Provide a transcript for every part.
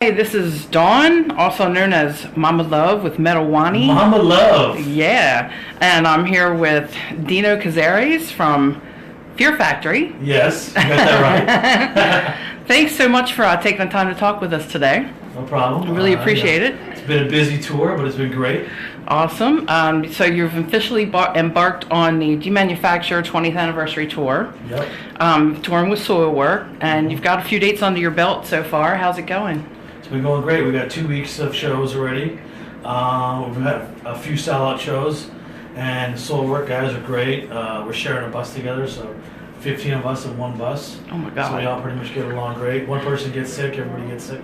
Hey, this is Dawn, also known as Mama Love with Metal Wani. Mama Love. Yeah, and I'm here with Dino Cazares from Fear Factory. Yes, you got that right. Thanks so much for taking the time to talk with us today. No problem. I really appreciate it. It's been a busy tour, but it's been great. Awesome. So you've officially embarked on the Demanufacture 20th anniversary tour. Yep. Touring with SOILWORK, and you've got a few dates under your belt so far. How's it going? It's been going great. We've got 2 weeks of shows already. We've had a few sellout shows, and the SOILWORK guys are great. We're sharing a bus together, so 15 of us in one bus. Oh my God. So we all pretty much get along great. One person gets sick, everybody gets sick.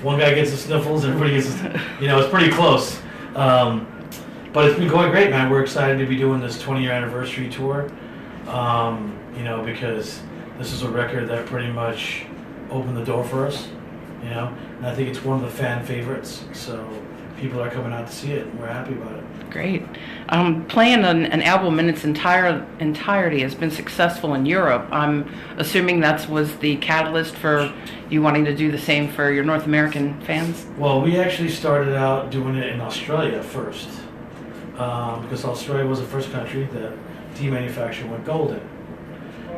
One guy gets the sniffles, everybody gets, it's pretty close. But it's been going great, man. We're excited to be doing this 20-year anniversary tour, because this is a record that pretty much opened the door for us, and I think it's one of the fan favorites, so people are coming out to see it, and we're happy about it. Great. Playing an album in its entirety has been successful in Europe. I'm assuming that was the catalyst for you wanting to do the same for your North American fans? Well, we actually started out doing it in Australia first, because Australia was the first country that Demanufacture went gold in.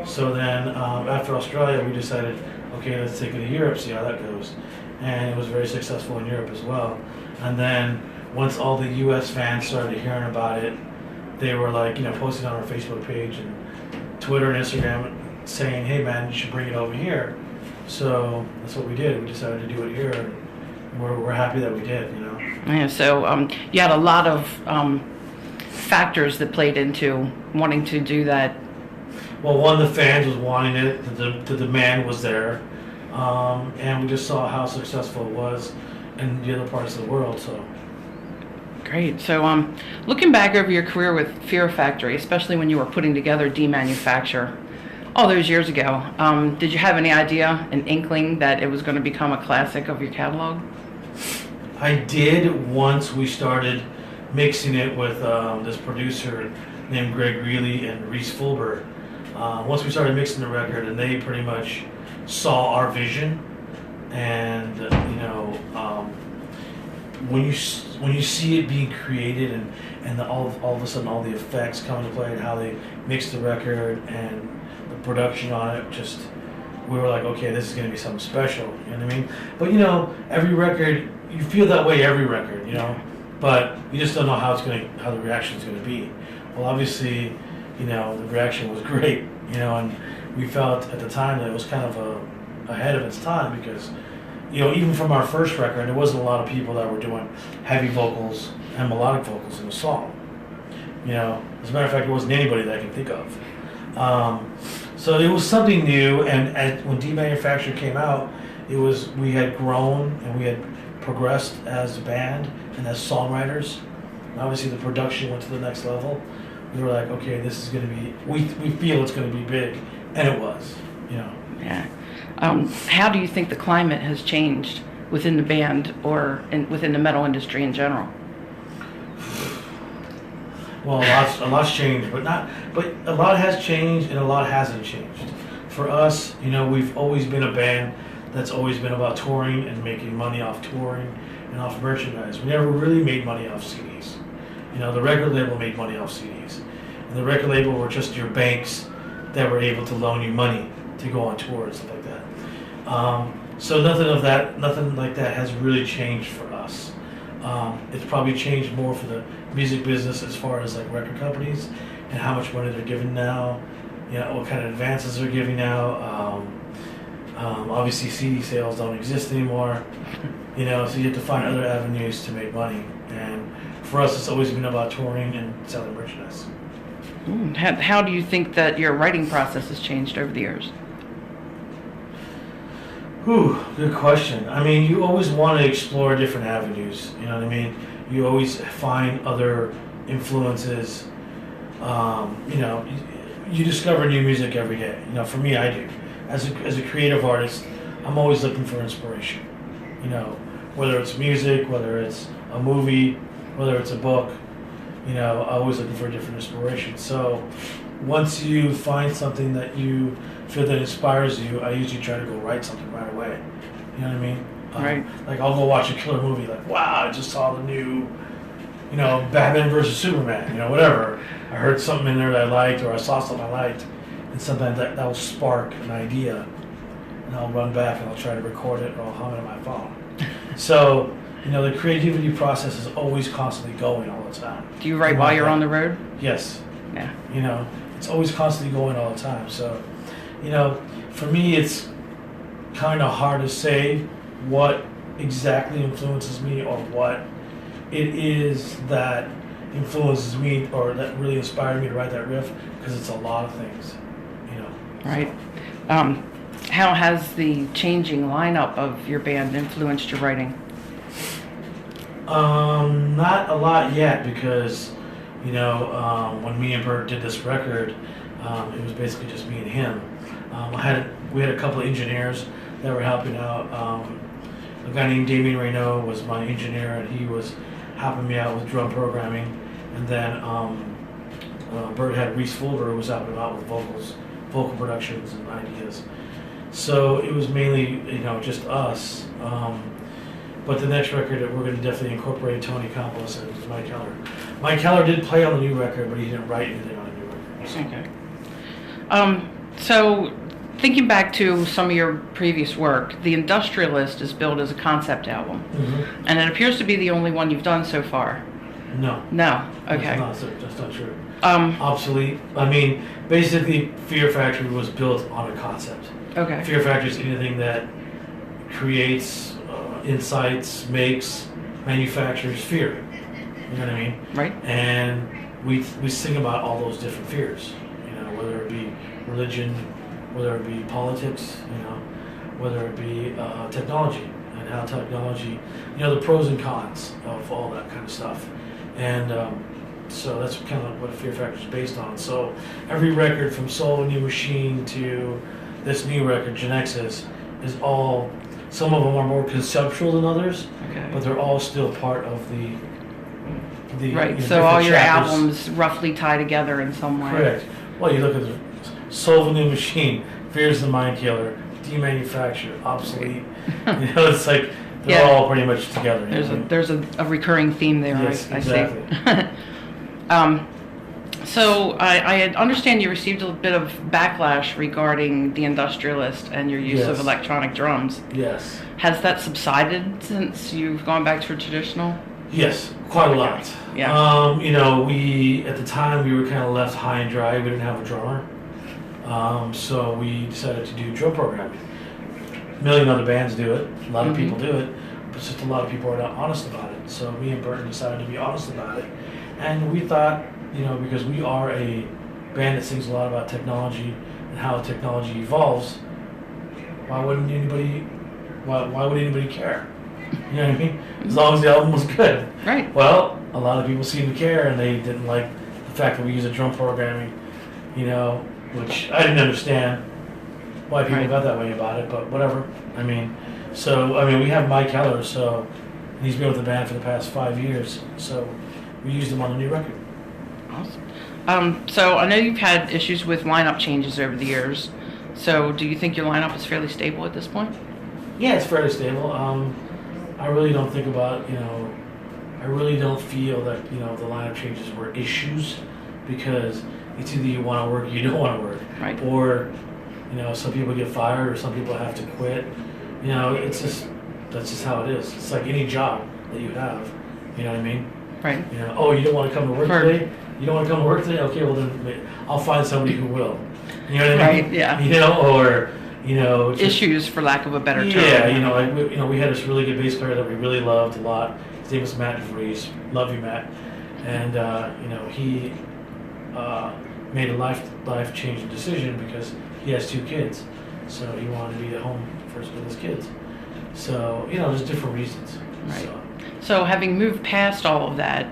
So then after Australia, we decided, okay, let's take it to Europe, see how that goes. And it was very successful in Europe as well. And then once all the US fans started hearing about it, they were like, posting on our Facebook page and Twitter and Instagram saying, hey man, you should bring it over here. So that's what we did. We decided to do it here, and we're happy that we did, Yeah, so you had a lot of factors that played into wanting to do that. Well, one, the fans was wanting it, the demand was there, and we just saw how successful it was in the other parts of the world, so. Great. So looking back over your career with Fear Factory, especially when you were putting together Demanufacture all those years ago, did you have any idea, an inkling that it was going to become a classic of your catalog? I did once we started mixing it with this producer named Greg Reilly and Reese Fulber. Once we started mixing the record, and they pretty much saw our vision, and when you see it being created and all of a sudden all the effects come into play and how they mix the record and the production on it, just we were like, okay, this is going to be something special. You know what I mean? But every record, you feel that way every record, but you just don't know how the reaction is going to be. Well, obviously, the reaction was great, and we felt at the time that it was kind of ahead of its time because, even from our first record, there wasn't a lot of people that were doing heavy vocals and melodic vocals in the song. As a matter of fact, it wasn't anybody that I can think of. So it was something new, and when Demanufacture came out, we had grown and we had progressed as a band and as songwriters. And obviously, the production went to the next level. We were like, okay, this is going to be. We feel it's going to be big, and it was. Yeah. How do you think the climate has changed within the band or within the metal industry in general? Well, a lot's changed, but a lot has changed and a lot hasn't changed. For us, we've always been a band that's always been about touring and making money off touring and off merchandise. We never really made money off CDs. The record label made money off CDs. And the record label were just your banks that were able to loan you money to go on tour and stuff like that. So nothing like that has really changed for us. It's probably changed more for the music business as far as like record companies and how much money they're giving now, what kind of advances they're giving now. Obviously CD sales don't exist anymore, so you have to find other avenues to make money. And for us, it's always been about touring and selling merchandise. How do you think that your writing process has changed over the years? Good question. I mean, you always want to explore different avenues. You know what I mean? You always find other influences. You discover new music every day. For me, I do. As a creative artist, I'm always looking for inspiration. Whether it's music, whether it's a movie, whether it's a book. I'm always looking for a different inspiration. So once you find something that you feel that inspires you, I usually try to go write something right away. You know what I mean? Right. Like I'll go watch a killer movie, like wow, I just saw the new, Batman versus Superman, whatever. I heard something in there that I liked, or I saw something I liked, and sometimes that will spark an idea, and I'll run back and I'll try to record it, or I'll hum it on my phone. So, the creativity process is always constantly going all the time. Do you write while you're on the road? Yes. Yeah. It's always constantly going all the time. So, for me, it's kind of hard to say what exactly influences me or what it is that influences me or that really inspired me to write that riff, because it's a lot of things, Right. How has the changing lineup of your band influenced your writing? Not a lot yet, because when me and Bert did this record, it was basically just me and him. We had a couple of engineers that were helping out. A guy named Damien Reynaud was my engineer, and he was helping me out with drum programming. And then Bert had Reese Fulber, who was helping him out with vocal productions and ideas. So it was mainly, just us. But the next record, we're going to definitely incorporate Tony Campos and Mike Keller. Mike Keller did play on the new record, but he didn't write anything on the new record. Okay. So thinking back to some of your previous work, The Industralist is billed as a concept album, and it appears to be the only one you've done so far. No. No. Okay. That's not true. Obsolete. I mean, basically, Fear Factory was built on a concept. Okay. Fear Factory is anything that creates, incites, makes, manufactures fear. You know what I mean? Right. And we sing about all those different fears. Whether it be religion, whether it be politics, whether it be technology, and how technology, the pros and cons of all that kind of stuff. And so that's kind of what Fear Factory is based on. So every record from Soul New Machine to this new record, Genexus, is all, some of them are more conceptual than others, but they're all still part of the right. So all your albums roughly tie together in some way. Correct. Well, you look at the Soul of a New Machine, Fear's the Mind Killer, Demanufacture, Obsolete. It's like they're all pretty much together. There's a recurring theme there. Yes, I exactly. See. So I understand you received a bit of backlash regarding the Industralist and your use of electronic drums. Yes. Has that subsided since you've gone back to a traditional? Yes, quite a lot. Yeah. We at the time we were kind of left high and dry. We didn't have a drummer, so we decided to do drum programming. A million other bands do it. A lot of people do it, but just a lot of people are not honest about it. So me and Burton decided to be honest about it, and we thought, because we are a band that sings a lot about technology and how technology evolves, why would anybody care? You know what I mean? As long as the album was good. Right. Well, a lot of people seem to care, and they didn't like the fact that we use a drum programming, which I didn't understand why people got that way about it, but whatever. We have Mike Keller, and he's been with the band for the past 5 years, so we used him on the new record. Awesome. So I know you've had issues with lineup changes over the years. So do you think your lineup is fairly stable at this point? Yeah, it's fairly stable. I really don't think about, I really don't feel that, the lineup changes were issues, because it's either you want to work or you don't want to work. Right. Or, some people get fired or some people have to quit. That's just how it is. It's like any job that you have. You know what I mean? Right. Oh, you don't want to come to work today? You don't want to come to work today? Okay, well then I'll find somebody who will. You know what I mean? Right, yeah. Or, issues, for lack of a better term. Yeah, we had this really good bass player that we really loved a lot. His name was Matt DeVries. Love you, Matt. And he made a life-changing decision because he has 2 kids, so he wanted to be at home first with his kids. So there's different reasons. Right. So having moved past all of that,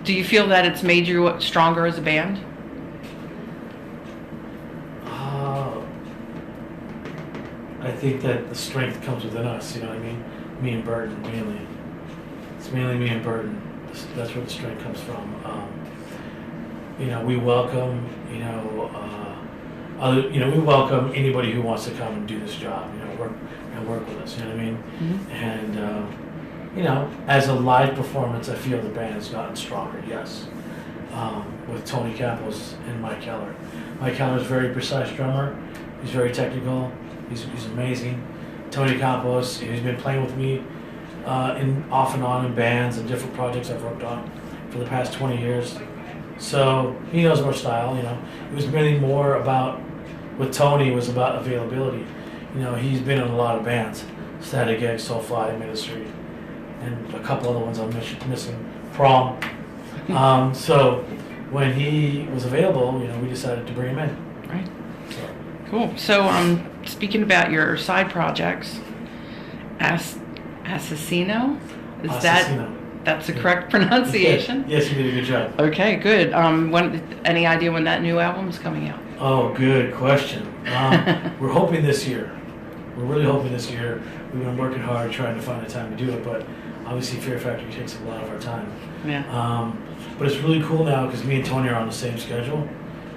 do you feel that it's made you stronger as a band? I think that the strength comes within us, you know what I mean? Me and Burton, mainly. It's mainly me and Burton. That's where the strength comes from. We welcome, we welcome anybody who wants to come and do this job. work with us. You know what I mean? Mm-hmm. And you know, as a live performance, I feel the band has gotten stronger. Yes, with Tony Capos and Mike Keller. Mike Keller is a very precise drummer. He's very technical. He's amazing. Tony Capos, he's been playing with me off and on in bands and different projects I've worked on for the past 20 years. So he knows our style. You know, it was really more about with Tony. It was about availability. You know, he's been in a lot of bands, Static X, Soulfly, Ministry, and a couple other ones I'm missing. Prom. So when he was available, you know, we decided to bring him in. Right. So. Cool. So, speaking about your side projects, ASSESINO, is ASSESINO. That's the correct pronunciation? Yes, you did a good job. Okay, good. Any idea when that new album is coming out? Oh, good question. We're hoping this year. We're really hoping this year. We've been working hard trying to find the time to do it, but obviously Fear Factory takes a lot of our time. Yeah. But it's really cool now because me and Tony are on the same schedule,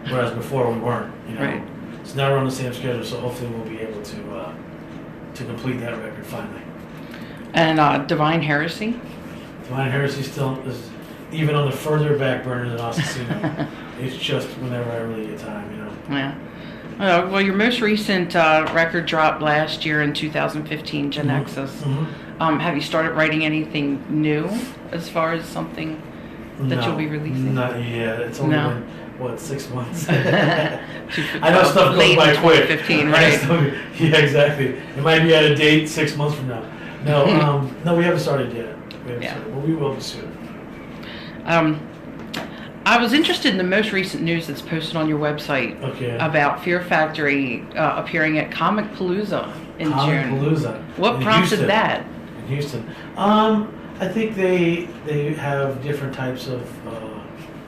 whereas before we weren't. You know? Right. So now we're on the same schedule, so hopefully we'll be able to complete that record finally. And Divine Heresy? Divine Heresy still is even on the further back burner than ASSESINO. It's just whenever I really get time, you know. Yeah. Well, your most recent record dropped last year in 2015, Genexus. Mm-hmm. Have you started writing anything new as far as something that you'll be releasing? Not yet. It's only been, what, 6 months? I I know stuff goes by quick. 2015, right? Yeah, exactly. It might be out of date 6 months from now. No, no, we haven't started yet. But we will be soon. I was interested in the most recent news that's posted on your website about Fear Factory appearing at Comicpalooza in June. Comicpalooza. What prompted that? In Houston. I think they have different types of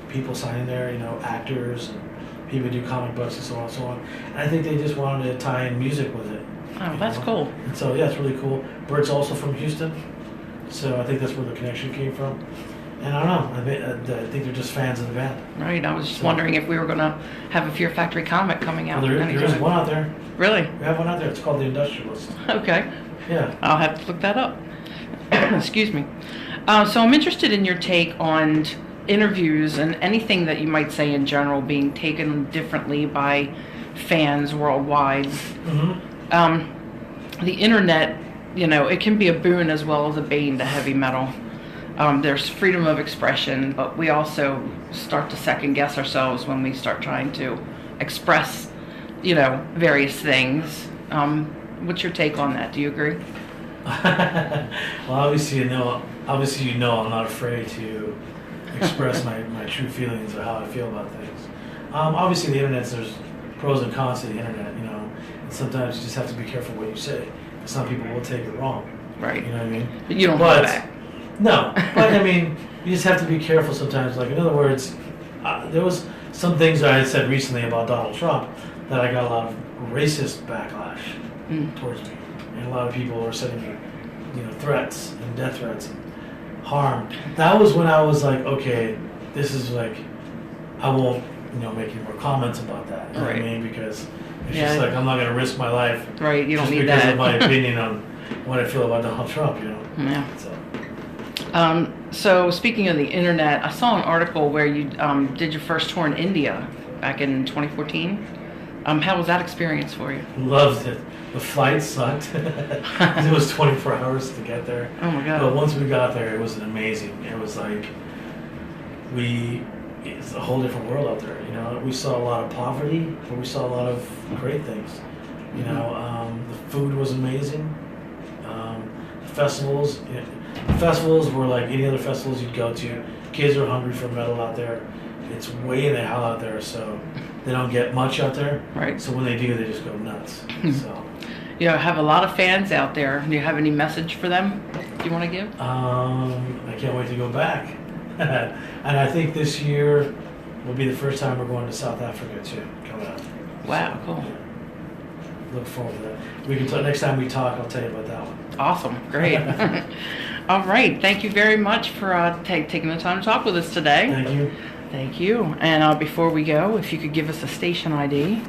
people signing there, you know, actors and people who do comic books and so on and so on. And I think they just wanted to tie in music with it. Oh, that's cool. And so, yeah, it's really cool. Bert's also from Houston, so I think that's where the connection came from. And I don't know, I think they're just fans of the band. Right, I was just wondering if we were going to have a Fear Factory comic coming out. Well, there is one out there. Really? We have one out there. It's called the Industralist. Okay. Yeah. I'll have to look that up. Excuse me. So I'm interested in your take on interviews and anything that you might say in general being taken differently by fans worldwide. Mm-hmm. The internet, you know, it can be a boon as well as a bane to heavy metal. There's freedom of expression, but we also start to second guess ourselves when we start trying to express, you know, various things. What's your take on that? Do you agree? Well, obviously, you know, I'm not afraid to express my true feelings or how I feel about things. Obviously, the internet, there's pros and cons to the internet, you know, and sometimes you just have to be careful what you say. Some people will take it wrong. Right. You know what I mean? But you don't hold back. No, but I mean, you just have to be careful sometimes. Like, in other words, there was some things I had said recently about Donald Trump that I got a lot of racist backlash towards me. And a lot of people were sending me, you know, threats and death threats and harm. That was when I was like, okay, this is like, I won't, you know, make any more comments about that. You know what I mean? Because it's just like, I'm not going to risk my life. Right, you don't need because that. of my opinion on what I feel about Donald Trump, you know? Yeah. So. So speaking of the internet, I saw an article where you did your first tour in India back in 2014. How was that experience for you? Loved it. The flight sucked. It was 24 hours to get there. Oh my God. But once we got there, it was amazing. It was like, it's a whole different world out there. You know, we saw a lot of poverty, but we saw a lot of great things. You know, the food was amazing. Festivals, festivals were like any other festivals you'd go to. Kids are hungry for metal out there. It's way in the hell out there, so they don't get much out there. Right. So when they do, they just go nuts. So. You know, have a lot of fans out there. Do you have any message for them you want to give? I can't wait to go back. And I think this year will be the first time we're going to South Africa too, coming up. Wow, cool. Yeah. Look forward to that. We can next time we talk, I'll tell you about that one. Awesome, great. All right, thank you very much for taking the time to talk with us today. Thank you. Thank you. And before we go, if you could give us a station ID.